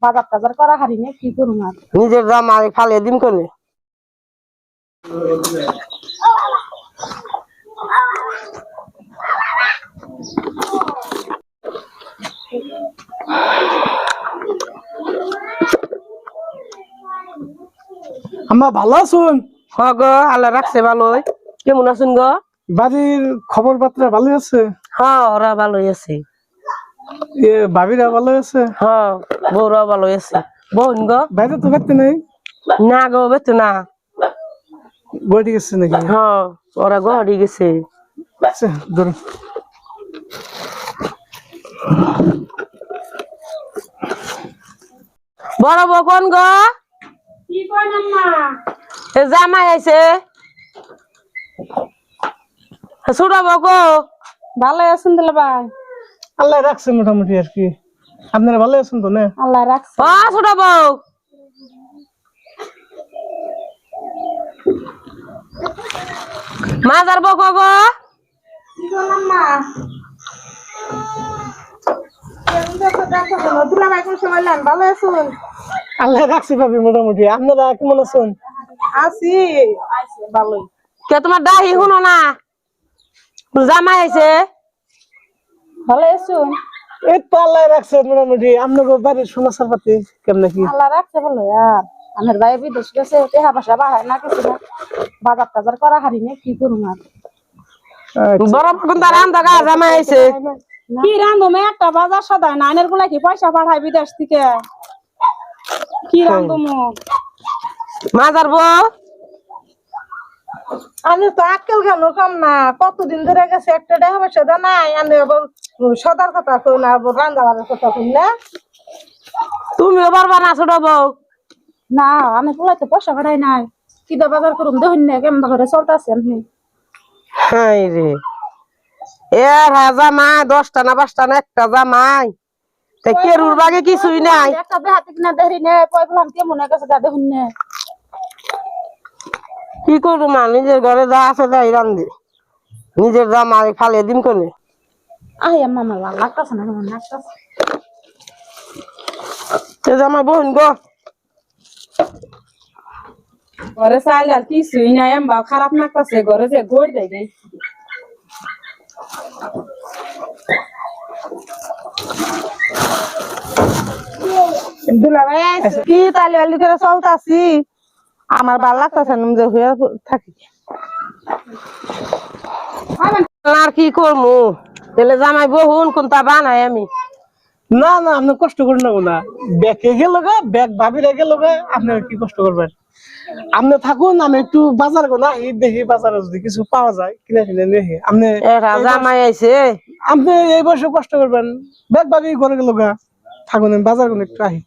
বাজার টাজার করা হারি না, কি করুম আর। নিজের জামা ফালিয়ে দিন কোনে আমরা ভালো আছুন? হ গো, আল্লাহ রাখছে ভালোই। কেমন আছেন গো? বাড়ির খবর বার্তা ভালো আছে? হ্যাঁ, ওরা ভালোই আছে। ভাবিরা ভালো আছে? হ্যাঁ, বউরা ভালোই আছে। বোন গো? বাইরে তো করতে নেই? না গো, বেতো না। বইটি গেছে নাকি? হ্যাঁ, ওরা গড়ি গেছে। আচ্ছা ধরুন। বড় বউ কোন গো? কি কইন আম্মা? জামাই আইছে। ছোট বউ গো? ভালো আছেন দিলে ভাই? আল্লাহ রাখছে মোটামুটি আর কি। আপনারা ভালো আছেন তো না? আল্লাহ রাখছে। ও ছোট বউ, মাজার বউ গো? কি কইন আম্মা? দুলা ভাই কোন সময় লান? ভালো আছেন? আল্লাহ রাখছে ভাবি মোটামুটি। আপনারা কেমন আছেন? আছি ভালোই। কে তোমার ডাহি শুনো না? জামাই আইছে। ভালো আছেন? এই তো আল্লাহ রাখছে মোটামুটি। আপনাকে বাড়ির সমাচার পাতি কেমন কি? আল্লাহ রাখছে ভালো আর। আমার ভাই বিদেশ গেছে, টেহা পয়সা বাড়ায় না কিছু না। বাজার টাজার করা হারি না, কি করুম আর। বড় বউ তার আন্দা গা জামাই আইছে। কি রান্ধুমে একটা বাজার সদায় না, আইনের গুলা কি পয়সা পাঠায় বিদেশ থেকে? কি রান্ধুমু? মাজার বউ, আমি তো আক্কেল কেন কম না, কতদিন ধরে গেছে একটা টেহা পয়সা দা নাই। আমি আবার সদার কথা কই না, আবার রান্ধা বাড়ার কথা কই না। তুমিও পারবা না ছোট বউ? না, আমি পোলাইতে পয়সা পাঠাই নাই। কি দা বাজার করুম দেখুন না, কেমন করে চলতেছে আপনি? হাই রে, জামাই 10টা না 5টা না একটা জামাই, তা কেরুর বাগে কিছুই নাই। একটা বেহাতে কিনা দেখি নে, পয় বললাম কেমন গেছে দা দেখুন না। কি করবো মা, নিজের ঘরে যা আছে তাই রান্ধি। নিজের জামাই ফালিয়ে দিন কোনে। আই আম্মা আমার ভালো লাগতেছে না, আমার লাগতেছে। জামাই বোন গো, ঘরে চাইলে আর কিছুই নাই, এমবা খারাপ লাগতেছে। ঘরে যে গোড় দেয় গে দুলা ভাই আইছে কি তালি বালি করে চলতাছি। আমার ভালো লাগতেছে না যে হয়ে থাকি। আর কি করবো, তাহলে জামাই বহুন কোনটা বানাই আমি। না না, আপনি কষ্ট করেন না না। ব্যাগে গেল গা, ব্যাগ ভাবিরা গেল গা, আপনি কি কষ্ট করবেন? আপনি থাকুন, আমি একটু বাজার গো না দেখি, বাজারে যদি কিছু পাওয়া যায় কিনে কিনে দেখি। আপনি জামাই আইছে, আপনি এই বয়সে কষ্ট করবেন, ব্যাগ ভাবি ঘরে গেল গা। থাকুন, আমি বাজার গো একটু আহি।